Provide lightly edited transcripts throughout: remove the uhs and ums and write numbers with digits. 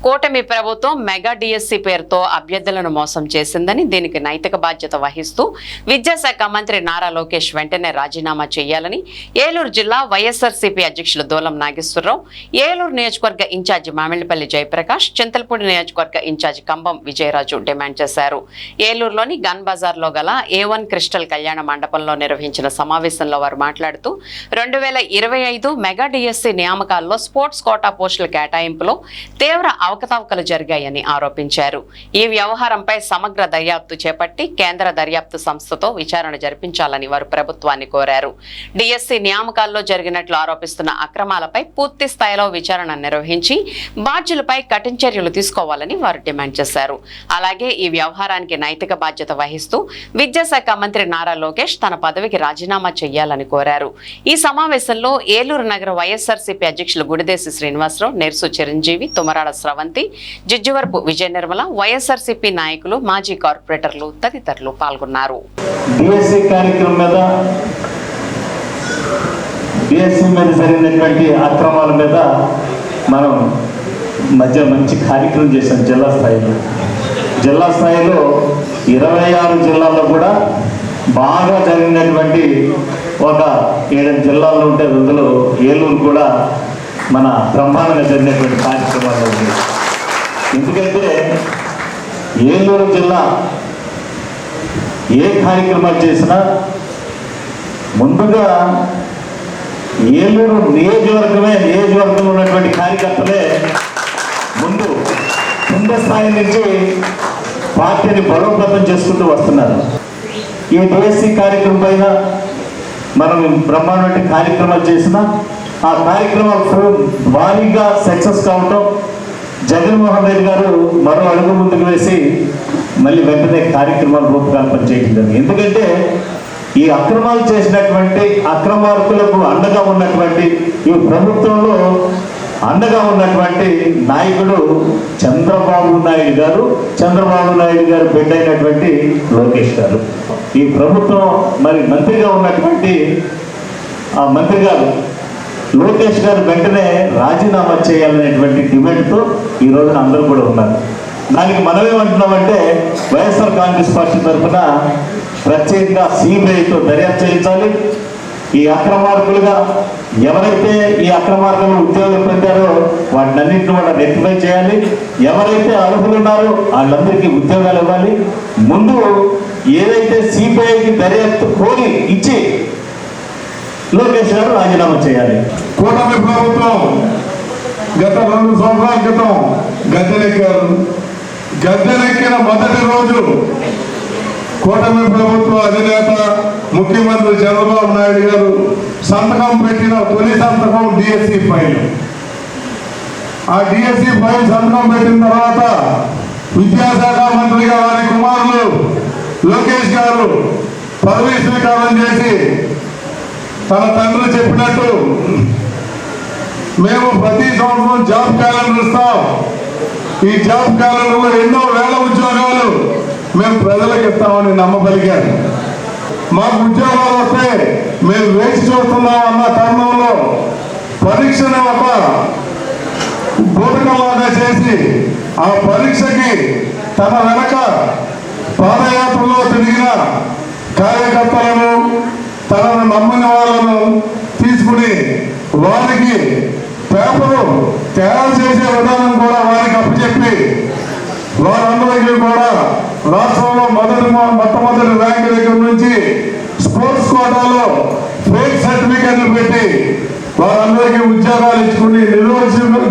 కూటమి ప్రభుత్వం mega DSC పేరుతో అభ్యర్థులను మోసం చేసిందని, దీనికి నైతిక బాధ్యత వహిస్తూ విద్యాశాఖ మంత్రి నారా లోకేష్ వెంటనే రాజీనామా చేయాలని ఏలూరు జిల్లా వైఎస్ఆర్సీపీ అధ్యక్షులు దూలం నాగేశ్వరరావు, ఏలూరు నియోజకవర్గ ఇన్ఛార్జి మామిళ్లపల్లి జయప్రకాష్, చింతలపూడి నియోజకవర్గ ఇన్ఛార్జి కంబం విజయరాజు డిమాండ్ చేశారు. ఏలూరులోని గన్ బజార్లో గల A1 క్రిస్టల్ కళ్యాణ మండపంలో నిర్వహించిన సమావేశంలో వారు మాట్లాడుతూ 2025 మెగా డిఎస్సి నియామకాల్లో స్పోర్ట్స్ కోటా పోస్టుల కేటాయింపులో తీవ్ర అవకతవకలు జరిగాయని ఆరోపించారు. ఈ వ్యవహారంపై సమగ్ర దర్యాప్తు చేపట్టి కేంద్ర దర్యాప్తు సంస్థతో విచారణ జరిపించాలని వారు ప్రభుత్వాన్ని కోరారు. డిఎస్సి నియామకాల్లో జరిగినట్లు ఆరోపిస్తున్న అక్రమాలపై పూర్తి స్థాయిలో విచారణ నిర్వహించి బాధ్యులపై కఠిన చర్యలు తీసుకోవాలని వారు డిమాండ్ చేశారు. అలాగే ఈ వ్యవహారానికి నైతిక బాధ్యత వహిస్తూ విద్యాశాఖ మంత్రి నారా లోకేష్ తన పదవికి రాజీనామా చేయాలని కోరారు. ఈ సమావేశంలో ఏలూరు నగర వైఎస్ఆర్సీపీ అధ్యక్షులు గుడిదేశి శ్రీనివాసరావు, నెర్సు చిరంజీవి, తుమరాడ స్రవంతి, జిజ్జువరపు విజయ నిర్మల, వైఎస్ఆర్సీపీ నాయకులు, మాజీ కార్పొరేటర్లు తదితరులు పాల్గొన్నారు. డిఎస్సి కార్యక్రమం మీద, డిఎస్సి మీద జరిగినటువంటి అక్రమాల మీద మనం మంచి కార్యక్రమం చేశాం. జిల్లా స్థాయిలో 26 జిల్లాల్లో కూడా బాగా జరిగినటువంటి ఒక 7 జిల్లాల్లో ఉంటే అందులో ఏలూరు కూడా మన బ్రహ్మాండంగా జరిగినటువంటి కార్యక్రమాలు ఉంది. ఎందుకంటే ఏలూరు జిల్లా ఏ కార్యక్రమాలు చేసినా ముందుగా ఏలూరు నియోజకవర్గంలో ఉన్నటువంటి కార్యకర్తలే ముందు కింద స్థాయి నుంచి పార్టీని బలోపేతం చేసుకుంటూ వస్తున్నారు. ఈ డిఎస్సి కార్యక్రమం పైన మనం బ్రహ్మాండ కార్యక్రమాలు చేసిన ఆ కార్యక్రమాలు భారీగా సక్సెస్ కావటం, జగన్మోహన్ రెడ్డి గారు మరో అడుగు ముందుకు వేసి మళ్ళీ వెంటనే కార్యక్రమాలు రూపకల్పన చేయడం జరిగింది. ఎందుకంటే ఈ అక్రమాలు చేసినటువంటి అక్రమార్కులకు అండగా ఉన్నటువంటి ఈ ప్రభుత్వంలో అండగా ఉన్నటువంటి నాయకుడు చంద్రబాబు నాయుడు గారు బిడ్డ అయినటువంటి లోకేష్ గారు. ఈ ప్రభుత్వం మరి మంత్రిగా ఉన్నటువంటి ఆ మంత్రి గారు లోకేష్ గారు వెంటనే రాజీనామా చేయాలనేటువంటి డిమాండ్తో ఈ రోజున అందరూ కూడా ఉన్నారు. దానికి మనమేమంటున్నామంటే వైఎస్ఆర్ కాంగ్రెస్ పార్టీ తరఫున ప్రత్యేకంగా సిబిఐతో దర్యాప్తు చేయించాలి. ఈ అక్రమార్కులుగా ఎవరైతే ఈ అక్రమార్కులు ఉద్యోగాలు పొందారో వాటినన్నింటినీ కూడా రెక్టిఫై చేయాలి. ఎవరైతే అర్హులు ఉన్నారో వాళ్ళందరికీ ఉద్యోగాలు ఇవ్వాలి. ముందు ఏదైతే సిబిఐకి దర్యాప్తు కోరి ఇచ్చి లోకేష్ గారు రాజీనామా చేయాలి. కూటమి ప్రభుత్వం గత 2 సంవత్సరాల క్రితం గద్దెనెక్కారు. గద్దెనెక్కిన మొదటి రోజు కూటమి ప్రభుత్వ అధినేత ముఖ్యమంత్రి చంద్రబాబు నాయుడు గారు సంతకం పెట్టిన తొలి సంతకం డిఎస్సి ఫైల్. ఆ డిఎస్సి ఫైల్ సంతకం పెట్టిన తర్వాత విద్యాశాఖ మంత్రిగా వారి కుమారులు లోకేష్ గారు పదవీ స్వీకారం చేసి తన తండ్రి చెప్పినట్టు మేము ప్రతి సంవత్సరం జాబ్ క్యాలెండర్ ఇస్తాం, ఈ జాబ్ క్యాలెండర్లో ఎన్నో వేల ఉద్యోగాలు మేము ప్రజలకు ఇస్తామని నమ్మగలిగారు. మాకు ఉద్యోగాలు వస్తే మేము వేచి చూస్తున్నాం అన్న తరుణంలో పరీక్షను ఒక బోధకలాగా చేసి ఆ పరీక్షకి తన వెనక పాదయాత్రలో తిరిగిన కార్యకర్తలను, తనను నమ్మిన వాళ్ళను తీసుకుని వారికి పేపరు తయారు చేసే విధానం కూడా వారికి అప్పచెప్పి వారందరికీ కూడా రాష్ట్రంలో మొట్టమొదటి ర్యాంక్ దగ్గర నుంచి స్పోర్ట్స్ కోటాలో ఫేక్ సర్టిఫికెట్లు పెట్టి వారందరికీ ఉద్యోగాలు ఇచ్చుకుని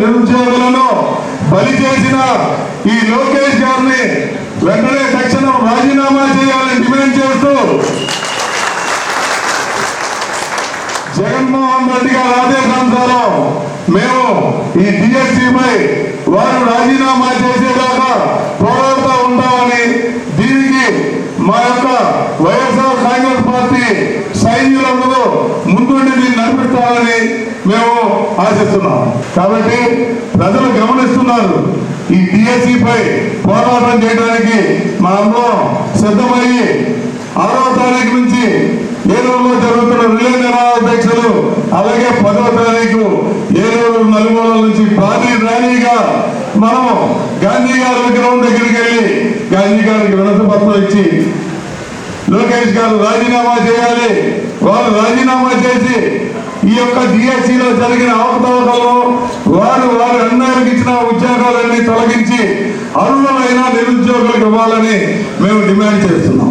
నిరుద్యోగులను బలి చేసిన ఈ లోకేష్ గారిని వెంటనే తక్షణం రాజీనామా చేయాలని డిమాండ్ చేస్తూ జగన్మోహన్ రెడ్డి గారి ఆదేశానుసారం మేము ఈ డిఎస్సిపై వారు రాజీనామా చేసేదాకా పోరాడుతూ ఉంటామని, దీనికి మా యొక్క వైఎస్ఆర్ కాంగ్రెస్ పార్టీ సైన్యులందరూ ముందుండి దీన్ని నడిపిస్తారని మేము ఆశిస్తున్నాం. కాబట్టి ప్రజలు గమనిస్తున్నారు. ఈ డిఎస్సిపై పోరాటం చేయడానికి మనందరం సిద్ధమయ్యి 6వ తారీఖు నుంచి ఏలూరులో జరుగుతున్న రిలే నిరాధ్యక్షులు, అలాగే 10వ తారీఖు ఏలూరు నలుమూలల నుంచి భారీ ర్యాలీగా మనం గాంధీ గారి విగ్రహం దగ్గరికి వెళ్ళి గాంధీ గారికి వినతి పత్రం ఇచ్చి లోకేష్ గారు రాజీనామా చేయాలి, వాళ్ళు రాజీనామా చేసి ఈ యొక్క డిఎస్సిలో జరిగిన అవకతవకల్లో వారు అన్యాయానికి ఇచ్చిన ఉద్యోగాలన్నీ తొలగించి అర్హులైన నిరుద్యోగులకు ఇవ్వాలని మేము డిమాండ్ చేస్తున్నాం.